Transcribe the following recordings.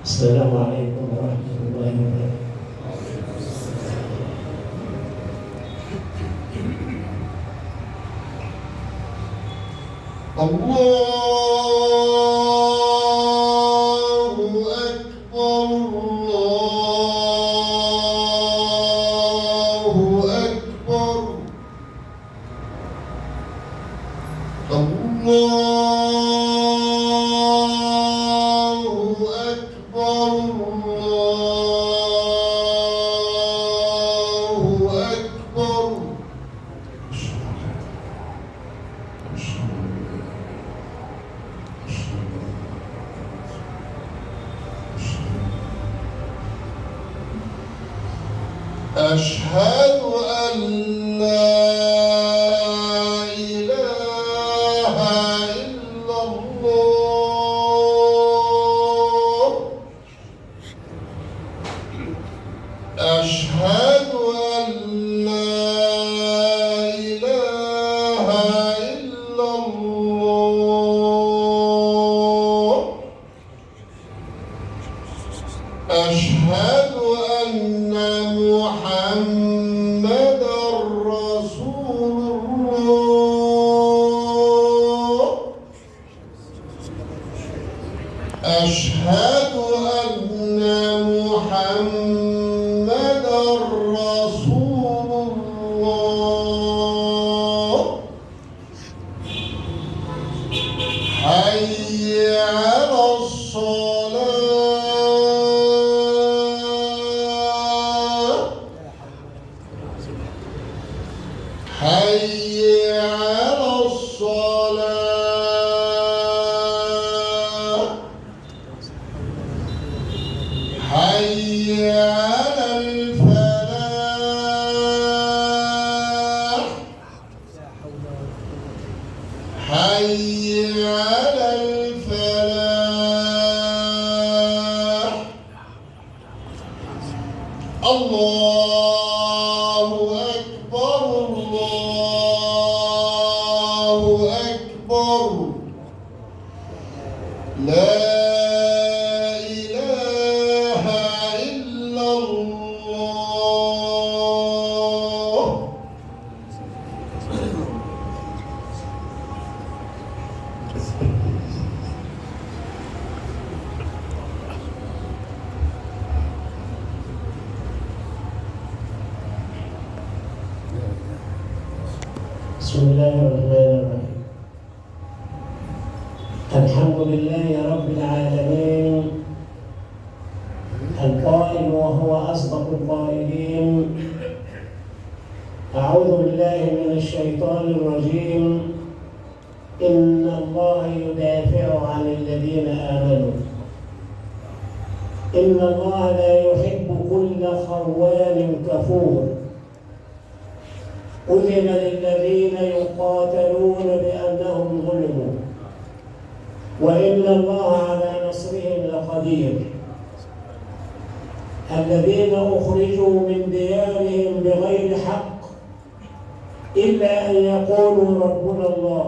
السلام عليكم ورحمة الله وبركاته. الله أكبر الله أكبر الله أكبر الله أكبر. أشهد أن لا إله إلا الله. أشهد أن لا إله إلا الله. أشهد أن محمدًا رسول الله. أشهد أن محمدًا رسول الله. حي على الصلاة. حي على الصلاة. حي على الفلاح. حي على الفلاح. الله أكبر الله أكبر. لا إله إلا الله. بسم الله الرحمن الرحيم. الحمد لله رب العالمين القائل وهو أصدق القائلين: أعوذ بالله من الشيطان الرجيم. إن الله يدافع عن الذين آمنوا. إن الله لا يحب كل خوان كفور. أذن للذين يقاتلون بأنهم ظلموا وإن الله على نصرهم لقدير. الذين أخرجوا من ديارهم بغير حق إلا أن يقولوا ربنا الله،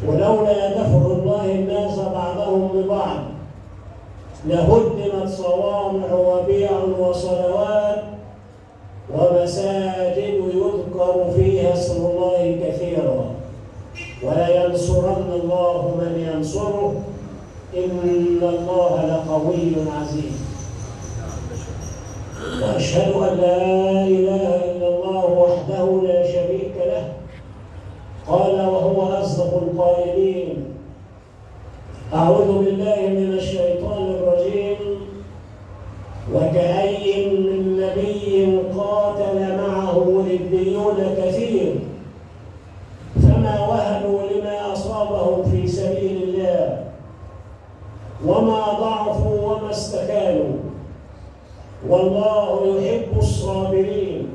ولولا دفع الله الناس بعضهم ببعض لهدمت صوامع وبيع وصلوات ومساجد يذكر فيها اسم الله كثيرا ولينصرن الله من ينصره إن الله لقوي عزيز. وأشهد أن لا إله إلا الله وحده لا شريك له قال وهو أصدق القائلين: أعوذ بالله من الشيطان الرجيم. وكأي من نبي قاتل معه ربيون كثير فما وهنوا لما أصابهم في سبيل الله وما ضعفوا وما استكانوا والله يحب الصابرين.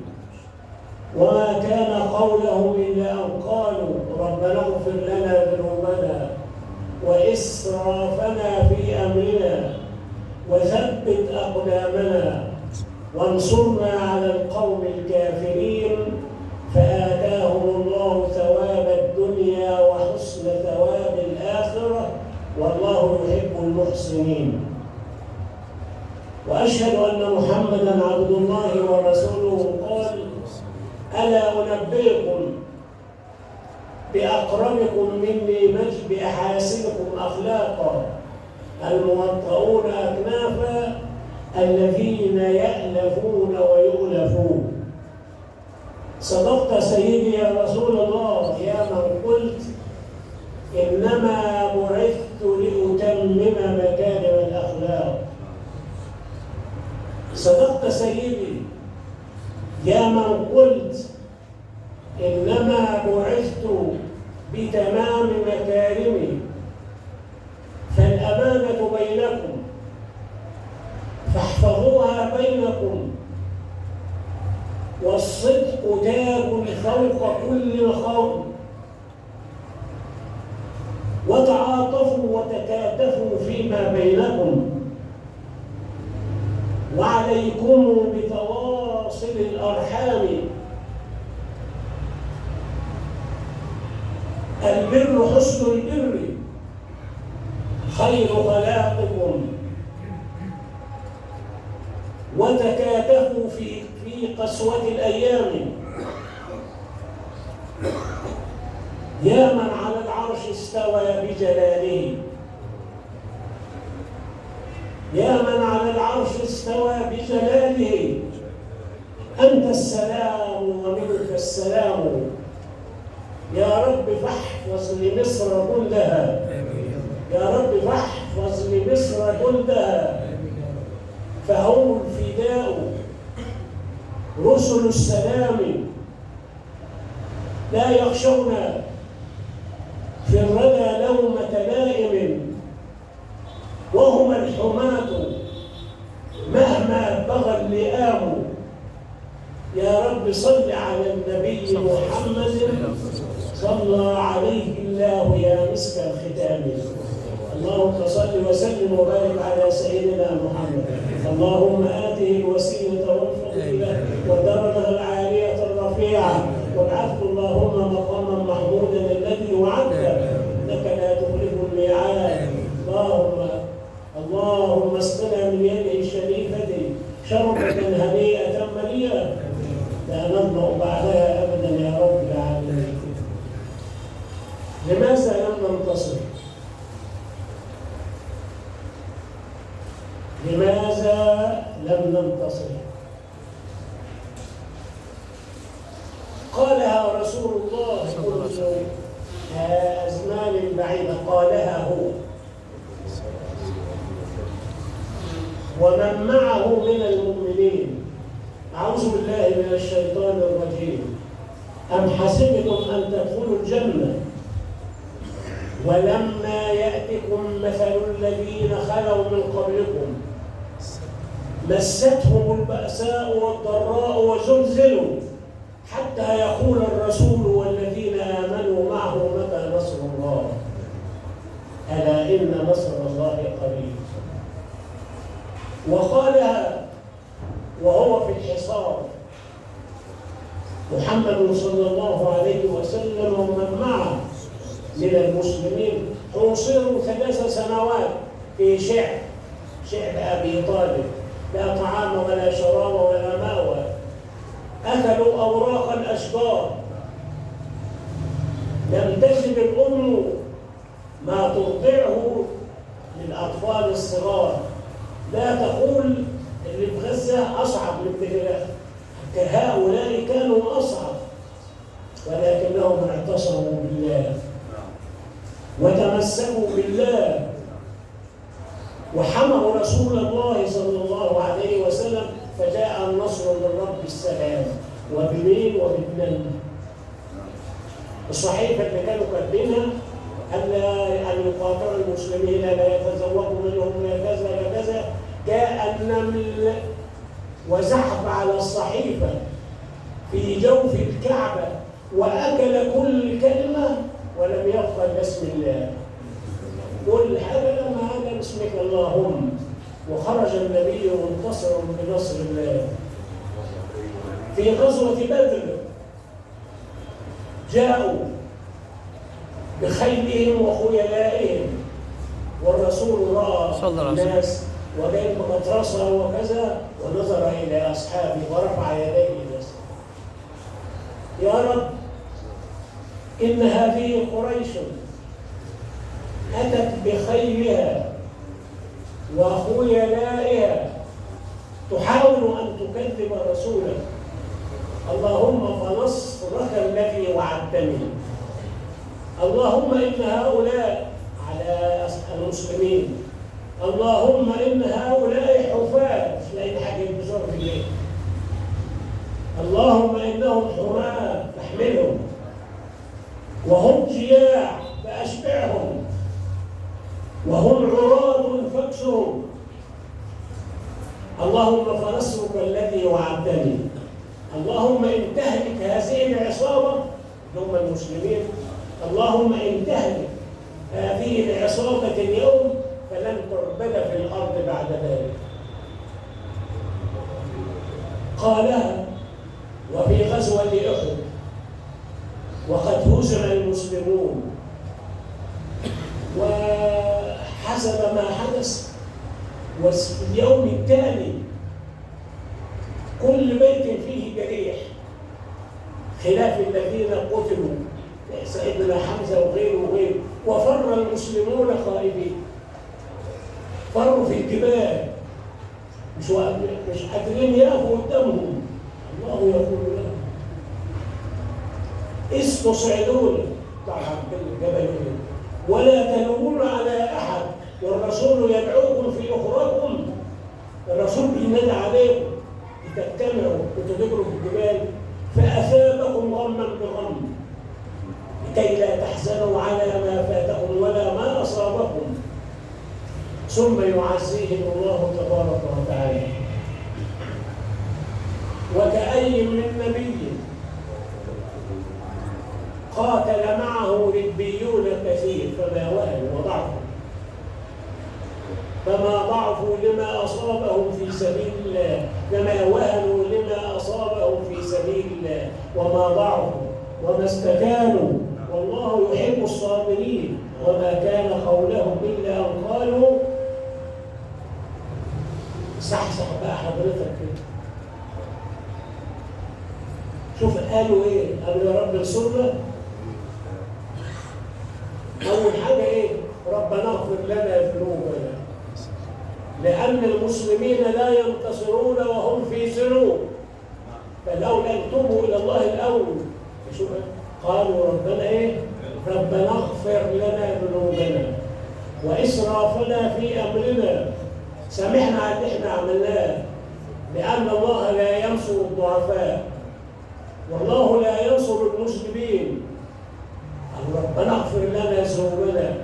وما كان قولهم إلا أن قالوا ربنا اغفر لنا ذنوبنا وإسرافنا في أمرنا وثبت أقدامنا وانصرنا على القوم الكافرين. فآتاهم الله ثواب الدنيا وحسن ثواب الآخرة والله يحب المحسنين. وأشهد أن محمدًا عبد الله ورسوله قال: ألا أنبئكم بأقربكم مني بأحاسنكم أخلاقا الموطؤون أكنافا الذين يألفون ويؤلفون. صدقت سيدي يا رسول الله يا من قلت: إنما بعثت لأتمم مكارم الأخلاق. صدقت سيدي يا من قلت: إنما بعثت بتمام مكارمي. فالأمانة بينكم فاحفظوها بينكم، والصدق تاج فوق كل خوف، وتعاطفوا وتكاتفوا فيما بينكم، وعليكم بتواصل الأرحام. البر حسن البر، خير خلاقكم، وتكاتفوا في قسوة الأيام. يا من على العرش استوى بجلاله، يا من على العرش استوى بجلاله، أنت السلام ومنك السلام. يا رب فاحفظ لمصر جندها، يا رب فاحفظ لمصر جندها، فهم الفداء رسل السلام، لا يخشون في الردى لومة لائم، وهم الحماة مهما بغى اللئام. يا رب صل على النبي محمد صلى عليه الله يا مسك الختام. اللهم صل وسلم وبارك على سيدنا محمد. اللهم آته الوسيلة والفضيلة والدرجة العالية الرفيعة، وابعثه اللهم مقاما محمودا الذي وعدته، انك لا تخلف الميعاد. اللهم اسقنا من يده الشريفة شربة هنيئة مريئة لا نظمأ بعدها أبدا يا رب العالمين. لماذا لم ننتصر؟ لماذا لم ننتصر؟ قالها رسول الله منذ أزمان بعيدة، قالها هو ومن معه من المؤمنين. أعوذ بالله من الشيطان الرجيم. أم حسبتم أن تدخلوا الجنة ولما يأتكم مثل الذين خلوا من قبلكم مستهم البأساء والضراء وزلزلوا حتى يقول الرسول والذين آمنوا معه متى نصر الله، ألا إن نصر الله قريب. وقالها وهو في الحصار محمد صلى الله عليه وسلم ومن معه من المسلمين حوصروا 3 سنوات في شعب أبي طالب، لا طعام ولا شراب ولا مأوى، أكلوا أوراق الأشجار، لم تجد الأم ما ترضعه للأطفال الصغار، لا تقول اللي في غزة أصعب من كده، كهؤلاء كانوا أصعب، ولكنهم اعتصموا بالله وتمسكوا بالله وحموا رسول الله صلى الله عليه وسلم، فجاء النصر من رب السلام. وبمين؟ وبابن الصحيفة اللي كانوا كاتبينها أن يقاطعوا المسلمين لا يتزوجوا منهم لا كذا لا كذا. جاء النمل وزحف على الصحيفة في جوف الكعبة وأكل كل كلمة ولم يبقى إلا اسم الله. كل حاجة لما هذا باسمك اللهم. وخرج النبي منتصرا بنصر الله. في غزوة بدر جاءوا بخيلهم وخيلائهم، والرسول رأى الناس وبين مطرسة وكذا، ونظر إلى أصحابه ورفع يديه إلى السماء: يا رب، إن هذه قريش أتت بخيلها وخيلائها تحاول أن تكذب رسولك، اللهم فنصرك الذي وعدتني. اللهم إن هؤلاء على المسلمين، اللهم إن هؤلاء حفاة مش لاقيين حاجة يلبسوها في الليل، اللهم إنهم حماة فاحملهم، وهم جياع فأشبعهم، وهم عراة فاكسهم، اللهم فنصرك الذي وعدتني. اللهم إن تهلك هذه العصابة هم المسلمين، اللهم إن تهلك هذه العصابة اليوم فلن تعبد في الأرض بعد ذلك. قالها وفي غزوة أحد وقد هزم المسلمون، وحسب ما حدث وفي اليوم التالي كل بيت فيه جريح، خلاف الذين قتلوا سيدنا حمزة وغيره، وفر المسلمون خائبين، فروا في الجبال مش قادرين يقفوا قدامهم. الله يقول لهم: استصعدون، طبعا بالجبل، ولا تلومون على احد، والرسول يدعوكم في اخراكم. الرسول بينادي عليكم لتجتمعوا وتجبروا في الجبال، فاثابكم غما بغم لكي لا تحزنوا على ما فاتكم ولا ما اصابكم، ثم يعزيهم الله تبارك وتعالى. وكأي من نبي قاتل معه ربيون كثير فما وهنوا وضعفوا، فما ضعفوا لما أصابهم في سبيل الله، فما وهنوا لما أصابهم في سبيل الله، وما ضعفوا وما استكانوا، والله يحب الصابرين. وما كان قولهم إلا أن قالوا، صحصح بقى حضرتك كده، شوف قالوا ايه؟ قالوا يا رب انصرنا. اول حاجه ايه؟ ربنا اغفر لنا ذنوبنا، لان المسلمين لا ينتصرون وهم في ذنوب، فلولا ان توبوا الى الله الاول. شوف قالوا ربنا ايه؟ ربنا اغفر لنا ذنوبنا واسرافنا في امرنا، سامحنا على اللي احنا عملناه، لان الله لا ينصر الضعفاء، والله لا ينصر المسلمين. ربنا اغفر لنا ذنوبنا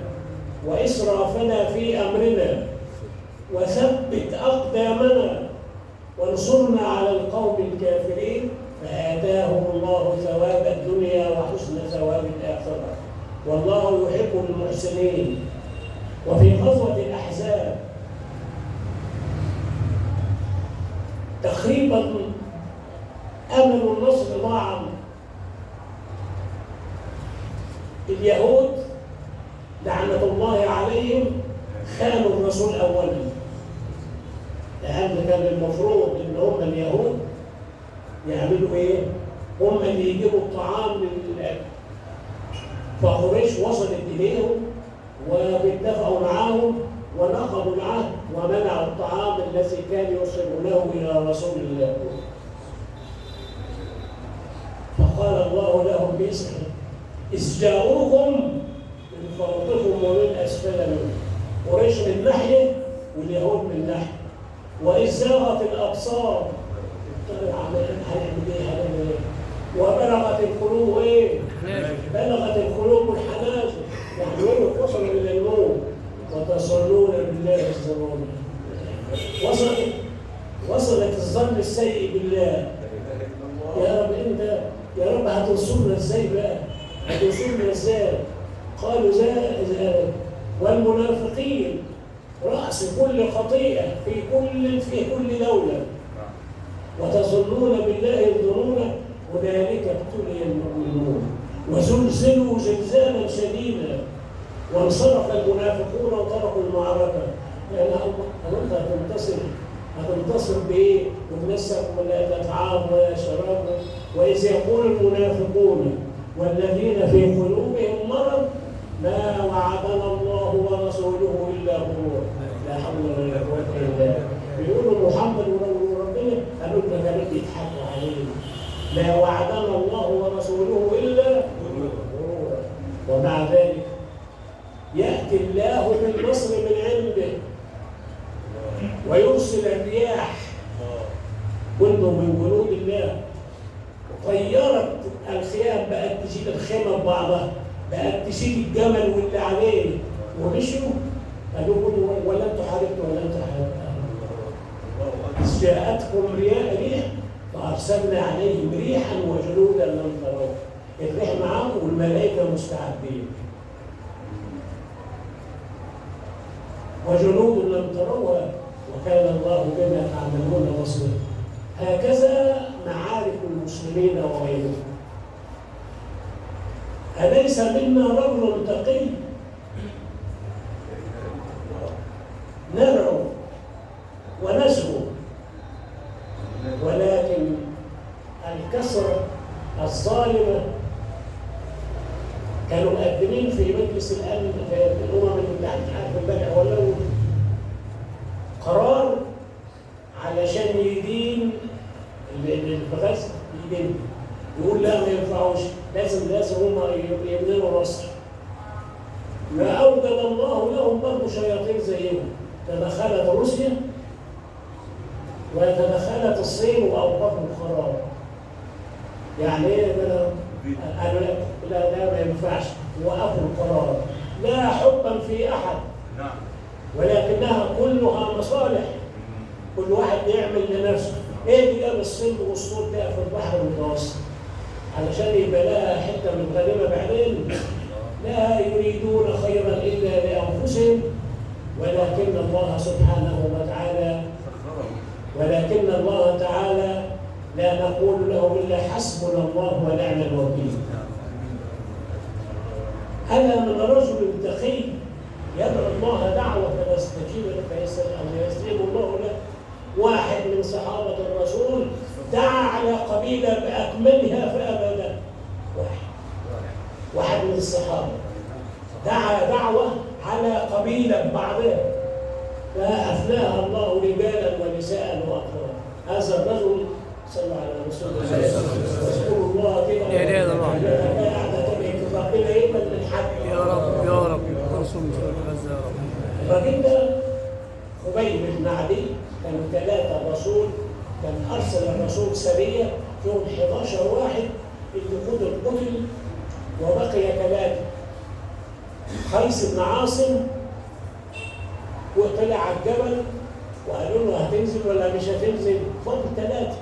واسرافنا في امرنا وثبت اقدامنا وانصرنا على القوم الكافرين، فآتاهم الله ثواب الدنيا وحسن ثواب الآخرة، والله يحب المحسنين. وفي غزوة الأحزاب تقريبا أمل النصر ضاع. اليهود لعنة الله عليهم خانوا الرسول أولا، لأن كان المفروض إن هم اليهود يعملوا إيه؟ هم اللي يجيبوا الطعام للأكل، فقريش وصلت إليهم واتفقوا معاهم ونقضوا العهد ومنعوا الطعام الذي كان يوصلونه إلى رسول الله. فقال الله لهم باسمه: إذ جاءوكم من فوقكم ومن أسفل منكم، قريش من ناحية واليهود من ناحية، وإذ زاغت الأبصار، هنعمل إيه؟ وبلغت القلوب إيه؟ بلغت القلوب الحناجر، يعني وصلوا إلى الموت وتصلون بالله الظنون. وصلت الظن السيء بالله. يا رب انت، يا رب هتنصرنا ازاي بقى؟ هتنصرنا ازاي؟ قالوا ذلك والمنافقين رأس كل خطيئة في كل دولة، وتظنون بالله الظنون، هنالك ابتلي المؤمنون وزلزلوا زلزالا شديدا، وانصرف المنافقون وتركوا المعركة يعني أنت هتنتصر بإيه؟ والنسب ولا طعام ولا شراب. وإذ يقول المنافقون والذين في قلوبهم مرض ما وعدنا الله ورسوله إلا غرورا. لا حول ولا قوة إلا بالله. بيقولوا محمد وربنا قالوا لنا كانوا بيضحكوا علينا. ما وعدنا الله ورسوله إلا غرورا. ومع ذلك يأتي الله بالنصر من عنده ويرسل الرياح جند من جنود الله. طيرت الخيام، بقت تشيل الخيمه ببعضها، بقت تشيل الجمل واللي عليه ومشوا. قالوا ولا انتوا حاربتوا ولا انتوا حاربتوا. إذ جاءتكم ريح فارسلنا عليهم ريحا وجنودا لم تروها. الريح معاهم والملائكه مستعدين. وجنود لم تروها وكان الله بما تعملون بصيرا. هكذا معارك المسلمين وغيرهم. أليس منا رجل تقي ندعو ونسعو، ولكن الكسرة الظالمة كانوا مقدمين في مجلس الأمن في الأمم المتحدة عارف امبارح ولا قرار علشان يدين اللي في غزة، يدين يقول لا ما ينفعوش، لازم هم يبنوا مصر. فأوجد الله لهم برضه شياطين زيهم، تدخلت روسيا وتدخلت الصين وأوقفوا القرار. يعني ايه؟ قالوا لا ما ينفعش، وقفوا القرار. لا حبا في أحد ولكنها كلها مصالح، كل واحد يعمل لنفسه. ايه اللي جاب الصين والصور ده في البحر المتوسط؟ علشان يبقى لها حته من الغنيمه بعدين. لا يريدون خيرا الا لانفسهم، ولكن الله سبحانه وتعالى لا نقول له الا حسبنا الله ونعم الوكيل. انا من رجل تقي يدعو الله دعوه فيستجيب فيستجيب الله له. واحد من صحابة الرسول دعا على قبيلة بأكملها فأبدا. واحد من الصحابة دعا دعوة على قبيلة ببعضها فأفناها الله رجالا ونساء وأطفالا. هذا الرجل صلى على رسول الله رسول الله كده يا قاعدة ربنا يقبل من حد يا رب ارسل غزة يا رب. الراجل ده خبيب بن عدي كانوا 3 رسول، كان أرسل الرسول سرية فيهم 11 واحد، اللي قتل وبقي 3. قيس بن عاصم وطلع على الجبل وقالوا له هتنزل ولا مش هتنزل؟ فضل 3.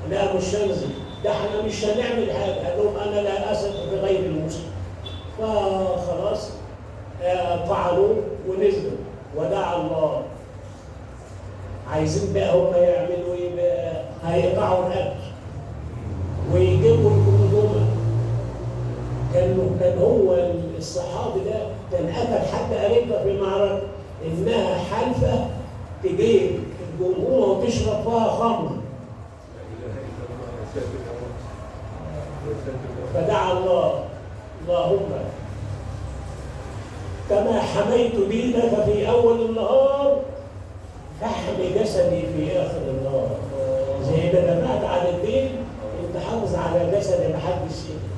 لا مش هنزل، ده احنا مش هنعمل حاجة. قال لهم أنا لا أثق بغير المسلم. فخلاص طعنوه ونزلوا ودعا الله. عايزين بقى هم يعملوا ايه بقى؟ هيقطعوا الأكل ويجيبوا الجمجمة. كان هو الصحابي ده كان قتل حد قريبها في معركة إنها حلفة تجيب الجمجمة وتشرب فيها خمر. فدعا الله اللهم كما حميت دينك في أول النهار فاحمي جسدي في آخر النهار. زي ما دفعت على الدين انت حافظ على جسدي محدش يقدر.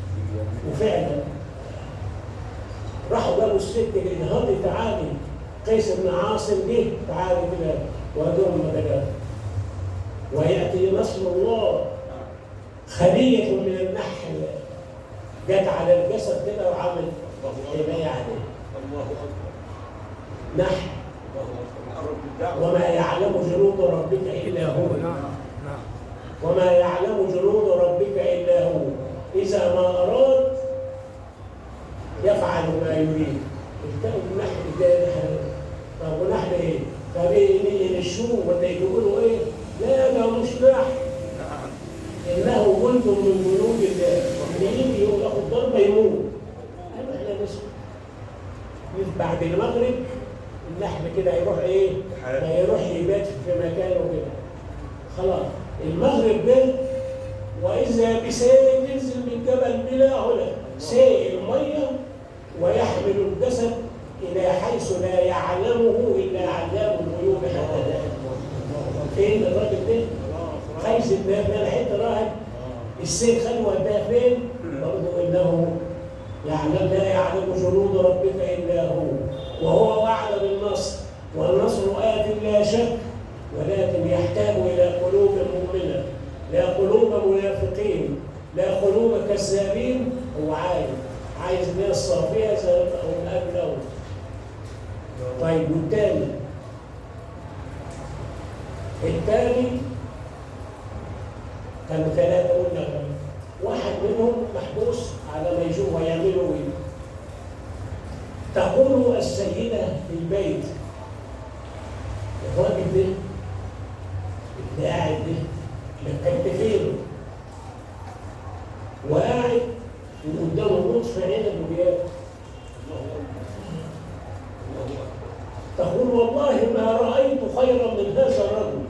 وفعلا راحوا جابوا الست الانهاضي تعالي. قيس بن عاصم جه تعالي كده وهدوهم مدجات. ويأتي نصر الله. خلية من النحل جت على الجسد كده وعمل حماية عليه. نحل وما يعلم جنود ربك إلا هو. وما يعلم جنود ربك إلا هو. إذا ما أراد يفعل ما يريد. الكلب نحن ده طب ونحن إيه؟ طب إيه نشوه ولا يقولوا إيه؟ لا ده مش نحن. إنه جند من جنود الله. اللي يجي ياخد ضربة يموت. إحنا نسكت. بعد المغرب النحل كده يروح ايه؟ ما يروح يبات في مكانه كده. خلاص المغرب ده وإذا بسيل ينزل من جبل بلا هدى، سيل المية ويحمل الجسد إلى حيث لا يعلمه إلا علام الغيوب حتى الآن. فين الراجل ده؟ خايس الباب ده حته راهب السيل خد وداها فين؟ برضه إنه يعلم لا يعلم جنود ربك إلا هو، وهو وعد بالنصر، والنصر آت لا شك، ولكن يحتاج إلى قلوب مؤمنة، لا قلوب منافقين، لا قلوب كذابين. هو عايز ناس صافية زي هم قبله. طيب والتاني كانوا ثلاثة قلنا، واحد منهم محبوس على ما يجوا ويعملوا ايه؟ تقول السيدة في البيت الراجل ده اللي قاعد ده مكتفينه وقاعد وقدامه نطف عنب وبياكل. تقول والله ما رأيت خيرا من هذا الرجل،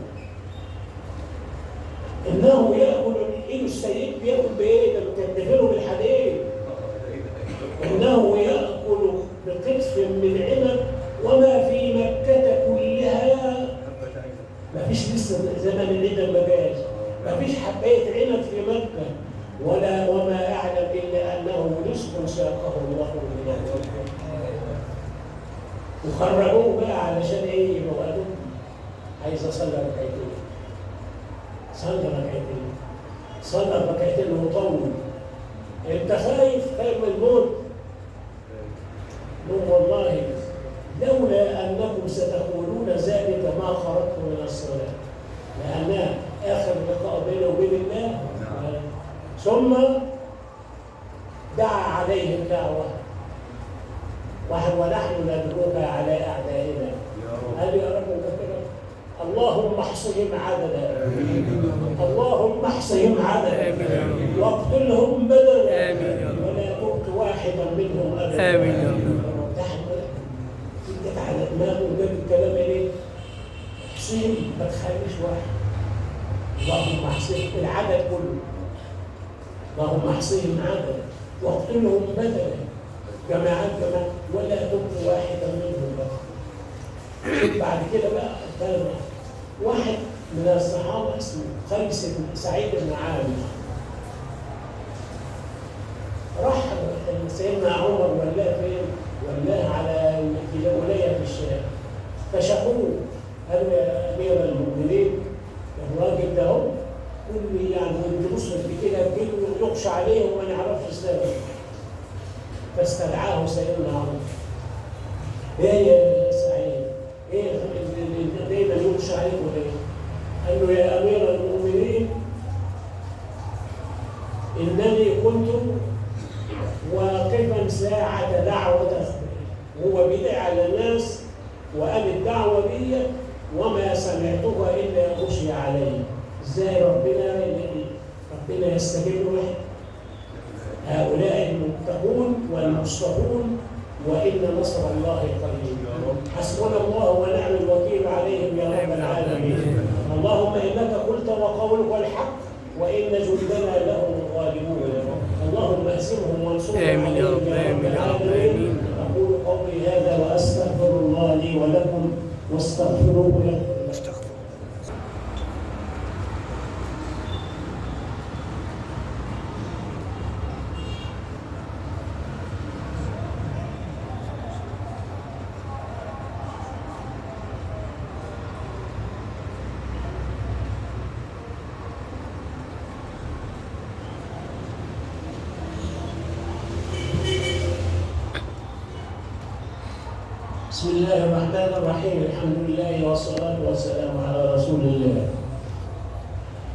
إنه يأكل من إيده السيد. بيأكل بإيه؟ ده مكتفينه بالحديد. إنه يأكل بقطف من عنب وما في مكة كلها. ما فيش لسه زمن العنب ما جاش، ما فيش حباية عنب في مكة وما أعلم إلا أنه رزق ساقه الله من الله. وخرجوه بقى علشان إيه؟ يبقوا عايز أصلي ركعتين. صلى ركعتين وطول. أنت خايف من الموت؟ والله لولا أنكم ستقولون ذلك ما خرجت من الصلاة، لأنها آخر لقاء بينه وبين الله. ثم دعا عليهم دعوة، ونحن ندعوك على أعدائنا. قال يا رب اللهم احصهم عددا، اللهم احصهم عددا واقتلهم بدلا ولا تبق واحدا منهم أبدا. آمين يا رب. جت على دماغه وجاب الكلام ايه؟ حسين ما تخليش واحد، اللهم احصهم العدد كله، اللهم احصهم عددا واقتلهم بدلا جماعات ولا تبق واحدا منهم بقى. بعد كده بقى كلمة واحد من الصحابة اسمه خيس بن سعيد بن عامر، راح سيدنا عمر ولاه فين؟ ولاه على ولاية في الشام، فشافوه قالوا يا أمير المؤمنين الراجل ده هو كل يعني يبص في كده بجيله يقش عليه وما نعرفش السبب. فاستدعاه سيدنا عمر. ايه يا سعيد؟ ايه دايما يقش عليك ولا ايه؟ قال له يا أمير المؤمنين إنني كنت واقفا ساعة دعوة، هو بيدعي على الناس وقال الدعوة دي وما سمعتها إلا غشي علي. إزاي ربنا يستجيب له؟ هؤلاء المتقون والمصطفون وإن نصر الله قريب. حسبنا الله ونعم الوكيل عليهم يا رب العالمين. اللهم إنك قلت وقولك الحق وإن جندنا لهم الغالبون. اللهم اهزمهم وانصرهم عليهم يا رب العالمين. أقول قولي هذا وأستغفر الله لي ولكم واستغفروه يغفر لكم. بسم الله الرحمن الرحيم. الحمد لله والصلاة والسلام على رسول الله.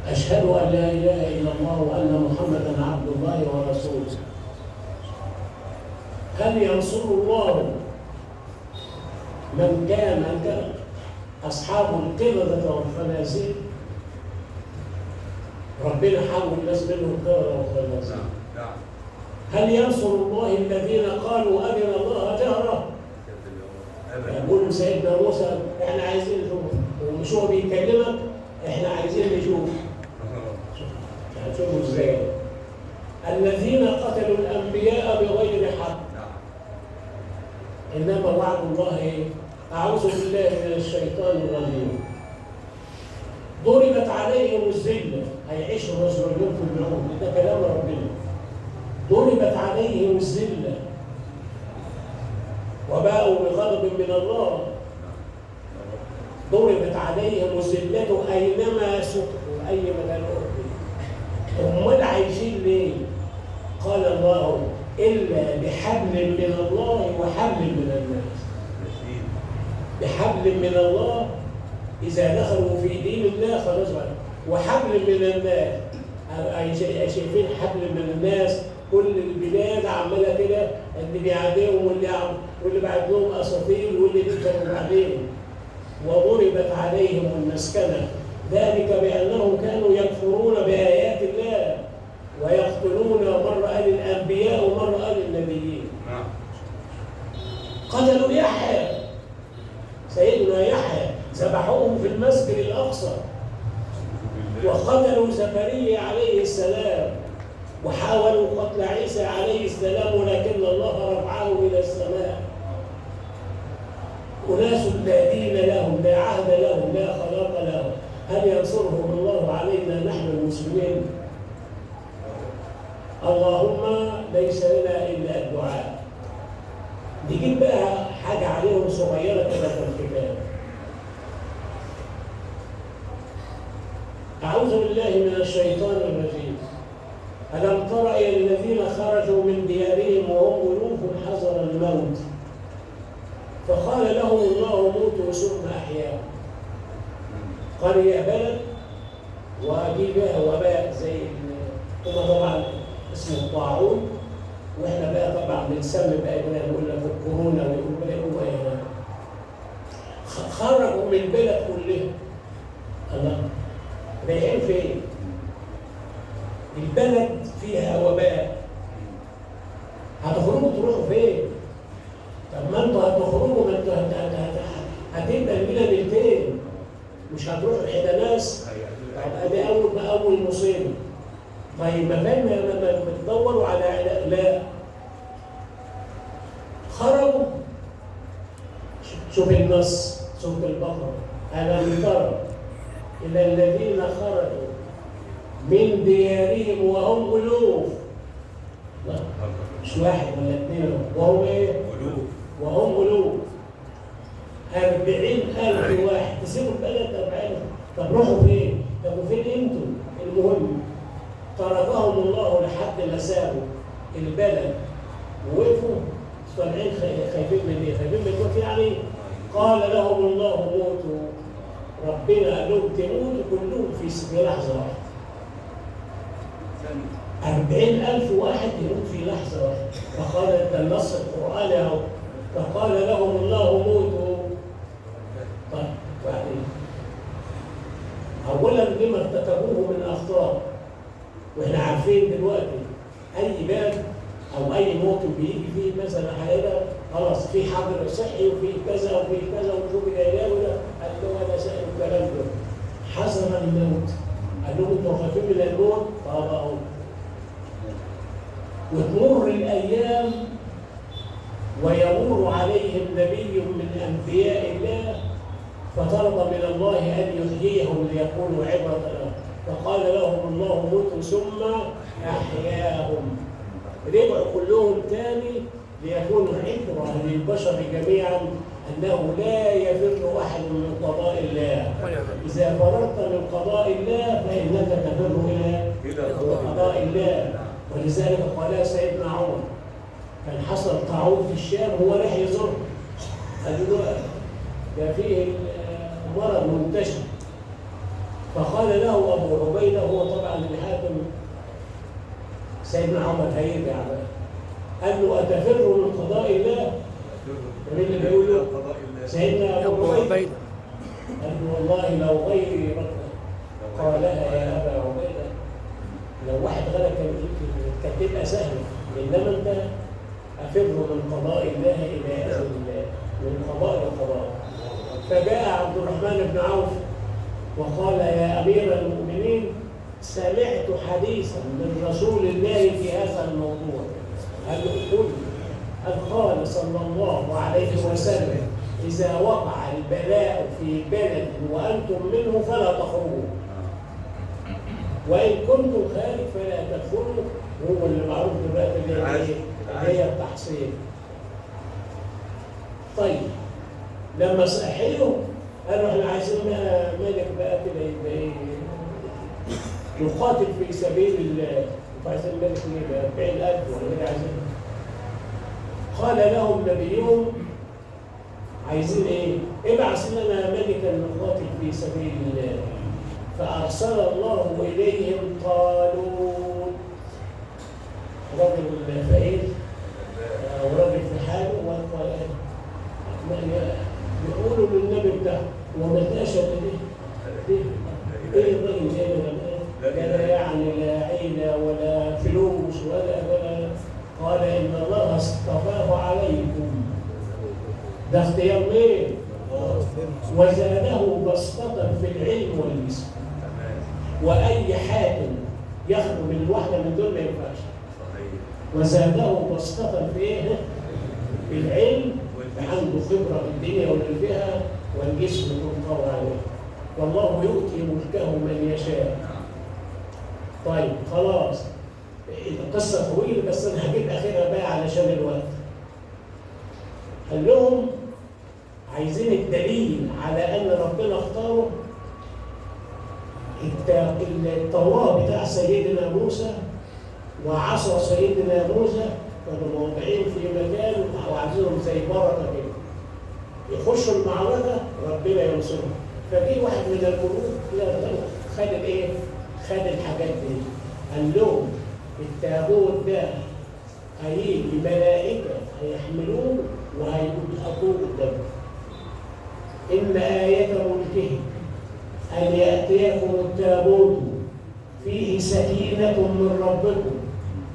أشهد أن لا إله إلا الله وأن محمدا عبد الله ورسوله. هل ينصر الله من كان أصحاب القردة والخنازير؟ ربنا حول الناس منهم القردة والخنازير. هل ينصر الله الذين قالوا أرنا الله جهرة يقول سيدنا موسى احنا عايزين نشوف، ومش هو بيكلمك احنا عايزين نشوف. هتشوفوا ازاي؟ الذين قتلوا الانبياء بغير حق. انما وعد الله ايه؟ اعوذ بالله من الشيطان الرجيم. ضربت عليهم الذله، هيعيشوا رسولهم في الجنوب، ده كلام ربنا. ضربت عليهم الذله وباءوا بغضب من الله. ضربت عليهم الذله اينما سكنوا، اي مكان أخرى. امال عايشين ليه؟ قال الله الا بحبل من الله وحبل من الناس. بحبل من الله إذا دخلوا في دين الله خلاص بقى، وحبل من الناس. شايفين حبل من الناس، كل البلاد عماله كده، اللي بيعاديهم واللي بعت لهم اساطير واللي كانوا بعدين. وضربت عليهم المسكنه، ذلك بانهم كانوا يكفرون بايات الله ويقتلون مره قال الانبياء ومره قال النبيين. قتلوا يحيى، سيدنا يحيى ذبحوهم في المسجد الاقصى. وقتلوا زكريا عليه السلام، وحاولوا قتل عيسى عليه السلام ولكن الله رفعه الى السماء. اناس لا دين لهم، لا عهد لهم، لا خلاق لهم. هل ينصرهم الله علينا نحن المسلمين؟ اللهم ليس لنا الا الدعاء. نجيب بقى حاجه عليهم صغيره كده في الكتاب. أعوذ بالله من الشيطان الرجيم. ألم تر إلى الذين خرجوا من ديارهم وهم ألوف حذر الموت فقال لهم الله موتوا ثم أحياهم. قرية بلد وأجيب بها وباء زي هما طبعا اسمه الطاعون، وإحنا بقى طبعا بنسمي بقى نقول لك الكورونا ويقولوا إيه. خرجوا من البلد كلها. الله رايحين فين؟ البلد فيها وباء. هتخرجوا تروحوا فين؟ طب ما انتوا هتخرجوا، ما انتوا هتبقى البلد التين، مش هتروحوا الحدناس. طب ادي اول مصيبه. طيب ما بتدوروا على علاج؟ لا، خرجوا. شوف النص، سورة البقرة. ألم تر إلى الذين خرجوا من ديارهم وهم ألوف، لا مش واحد ولا اثنين، وهم إيه؟ ألوف. وهم ألوف 40,000 واحد. تسيبوا البلد 40,000، طب روحوا فين؟ طب وفين أنتم؟ المهم تركهم الله لحد ما سابوا البلد ووقفوا طالعين خايفين من إيه؟ خايفين من الموت يعني. قال لهم الله موتوا، ربنا قال لهم تموتوا كلهم في لحظة واحدة. 40,000 واحد يموت في لحظة واحدة. فقال ده النص القرآني أهو. فقال لهم الله موتوا. طيب بعدين أولا لما ارتكبوه من أخطاء، وإحنا عارفين دلوقتي أي باب أو أي موطن بيجي فيه مثلا حاجة خلاص في حظر صحي وفي كذا وفي كذا ونشوف العلاج وده. قال له أنا سأل الكلام ده حذر الموت. قال لهم أنتوا خايفين من الموت؟ طب أهو. وتمر الأيام ويمر عليهم نبي من أنبياء الله فطلب من الله أن يحييهم ليكونوا عبرة لهم. فقال لهم الله موتوا ثم أحياهم. رجعوا كلهم تاني ليكونوا عبرة للبشر جميعا أنه لا يفر أحد من قضاء الله. إذا فررت من قضاء الله فإنك تفر إلى قضاء الله. ولذلك قال سيدنا عمر كان حصل طاعون في الشام هو راح يزور، قالوا له ده فيه مرض منتشر. فقال له أبو عبيدة، هو طبعا الحاكم سيدنا عمر هيرجع بقى، قال له أتفر من قضاء الله؟ مين اللي بيقول له؟ سيدنا أبو عبيدة. قال له والله لو غيري قالها يا أبا عبيدة، لو واحد غيرك كانت تبقى سهلة، إنما أنت أفر من قضاء الله إلى أجل الله. من قضاء لقضاء. فجاء عبد الرحمن بن عوف وقال: يا أمير المؤمنين، سمعت حديثا من رسول الله في هذا الموضوع. قال له: قل. قال صلى الله عليه وسلم: إذا وقع البلاء في بلد وأنتم منه فلا تخرجوا، وإن كنتم خارج فلا تدخلوا. هو اللي معروف دلوقتي اللي هي التحصيل. طيب، لما صحيوا قالوا: احنا عايزين ملك بقى كده يبقى ايه، يقاتل في سبيل الله. عايزين ملك يبقى 40,000 ولا ايه عايزين؟ قال لهم نبيهم: عايزين ايه؟ ابعث لنا ملكا نقاتل في سبيل الله. فارسل الله اليهم طالوت، رجل فقير ورجل في حاله، يقولوا للنبي بتاعه: وما تاشى ايه الراجل ده؟ لا يعني لا عيله ولا فلوس ولا. قال: ان الله اصطفاه عليكم. ده اختيار مين؟ وزاده بسطة في العلم والجسم. واي حاكم يخرج من الواحده من دول ما ينفعش. وزاده بسطة في ايه؟ في العلم، عنده خبره في الدنيا واللي فيها، والجسم منقوى عليه. والله يؤتي ملكه من يشاء. طيب خلاص، القصه طويله بس انا هجيب اخرها بقى علشان الوقت. قال لهم: عايزين الدليل على ان ربنا اختاره. التوراه بتاع سيدنا موسى وعصا سيدنا موسى كانوا موضعين في مكان وعايزينهم زي بركه كده، يخشوا المعركه ربنا ينصرهم. فجي واحد من الملوك خد الايه؟ خد الحاجات دي. قال لهم: التابوت ده هيجي ملائكه هيحملوه وهيحطوه قدامه. إن آية ملكه أن يأتيكم التابوت فيه سكينة من ربكم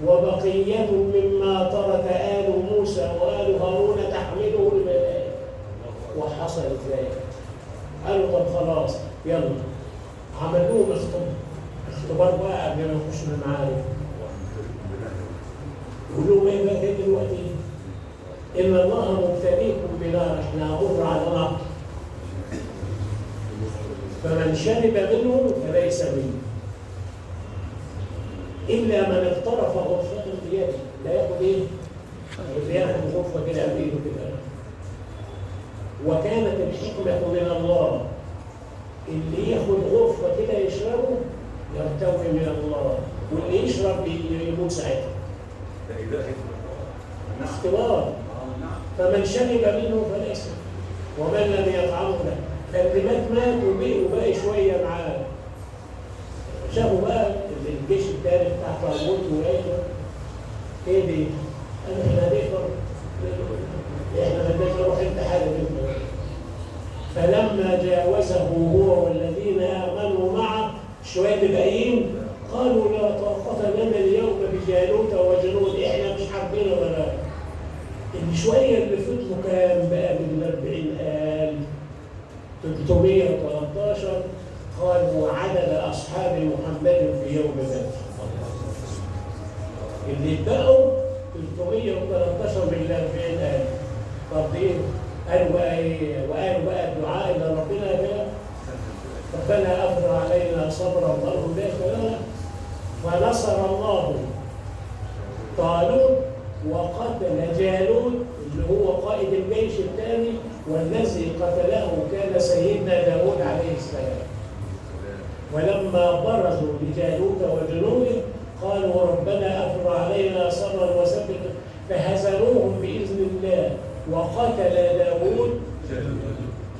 وبقية مما ترك آل موسى وآل هارون تحمله الملائكة. وحصل ذلك. قالوا: طب خلاص يلا. عملوهم اختبار بقى قبل ما يخشوا المعارك. يقولوا: ايه بقى كده دلوقتي؟ إن الله مبتليكم بنار، احنا هنمر على نهر، فمن شرب منه فليس منه إلا من اقترف غرفة بيده. لا ياخد ايه؟ ياخد غرفة كده بإيده كده. وكانت الحكمة من الله، اللي ياخد غرفة كده يشربه يرتوي من الله، واللي يشرب يموت ساعتها. اختبار. فمن شرب منه فليس، ومن لم يطعمه له. فاللي مات وبقي شويه معاه. شافوا بقى الجيش الثاني بتاع طالوت ايه دي؟ احنا نقدر، احنا بدنا نروح انتحار منه. فلما جاوزه هو والذين امنوا معه شويه الباقيين قالوا: لا طاقة لنا اليوم بجالوت وجنود، احنا مش حابين ولا. شويه اللي فضلوا كام بقى من 40,000 313 قالوا عدد اصحاب محمد في يوم بدر. اللي اتبقوا 313 من 40,000. طب ايه؟ قالوا بقى ايه؟ وقالوا بقى الدعاء الى ربنا ده: ربنا افرغ علينا صبرا وارض لنا. فنصر الله طالوت وقتل جالوت اللي هو قائد الجيش الثاني، والذي قتله كان سيدنا داود عليه السلام. ولما برزوا لجالوت وجنوده قالوا: ربنا افرغ علينا صبرا وثبت. فهزموهم باذن الله، وقتل داود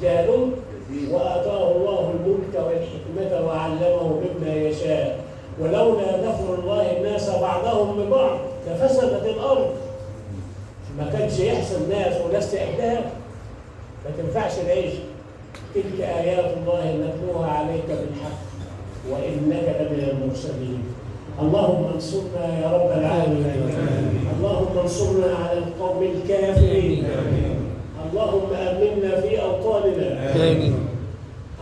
جالوت واتاه الله الملك والحكمه وعلمه مما يشاء. ولولا دفع الله الناس بعضهم ببعض لفسدت الارض. ما كانش يحصل ناس وناس تحدها، ما تنفعش العيش. تلك ايات الله نتلوها عليك بالحق وانك لمن المرسلين. اللهم انصرنا يا رب العالمين. اللهم انصرنا على القوم الكافرين. اللهم آمنا في أوطاننا. آمين.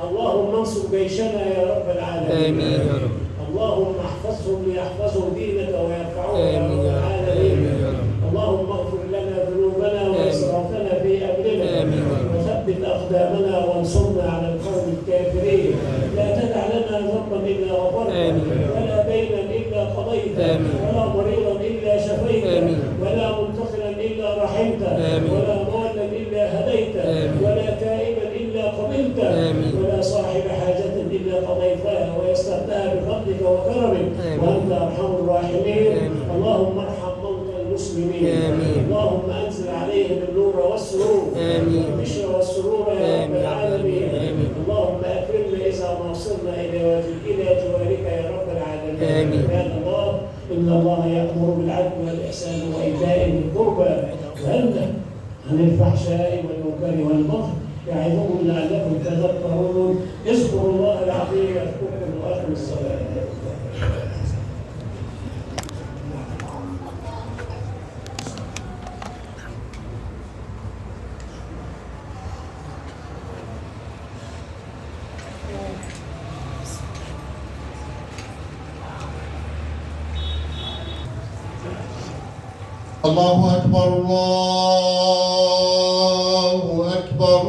اللهم انصر جيشنا يا رب العالمين. آمين يا رب. اللهم احفظهم ليحفظوا دينك ويرفعوه يا آمين رب يا رب. العالمين. آمين يا رب. اللهم اغفر لنا ذنوبنا واسرافنا في امرنا آمين. وثبت اقدامنا وانصرنا على القوم الكافرين. لا تدع لنا ذنبا الا غفرته آمين. ولا دينا الا قضيته آمين. ولا مريضا الا شفيته آمين. ولا منتقلا الا رحمته آمين. ولا ضالا الا هديته آمين. ولا تائبا الا قبلته آمين. ولا صاحب حاجه الا قضيتها ويسرتها بفضلك وكرمك آمين. وانت ارحم الراحمين. آمين. اللهم ارحم موتى المسلمين. آمين. اللهم انزل عليهم النور والسرور آمين. والبشر والسرور يا رب آمين. العالمين. آمين. اللهم اكرمنا اذا ما وصلنا الى جوارك يا رب العالمين. آمين. يا الله ان الله يامر بالعدل والاحسان وايتاء ذي القربى وينهى عن الفحشاء والمنكر والبغي يعظكم لعلكم تذكرون. اذكروا الله العظيم يذكركم واقيموا الصلاه. الله أكبر الله أكبر.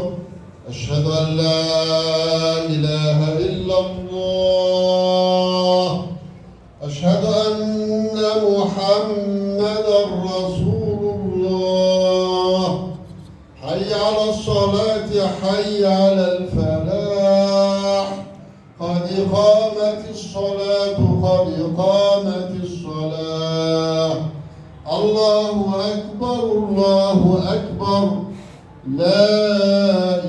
أشهد أن لا إله إلا الله. أشهد أن محمدا رسول الله. حي على الصلاة حي على الفلاح. قد قامت الصلاة قد قامت الصلاة. الله أكبر الله أكبر. لا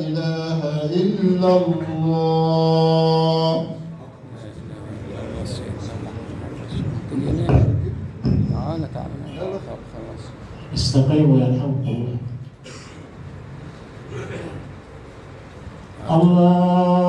إله إلا الله. تعالى تعالى. استقيموا يرحمكم الله. الله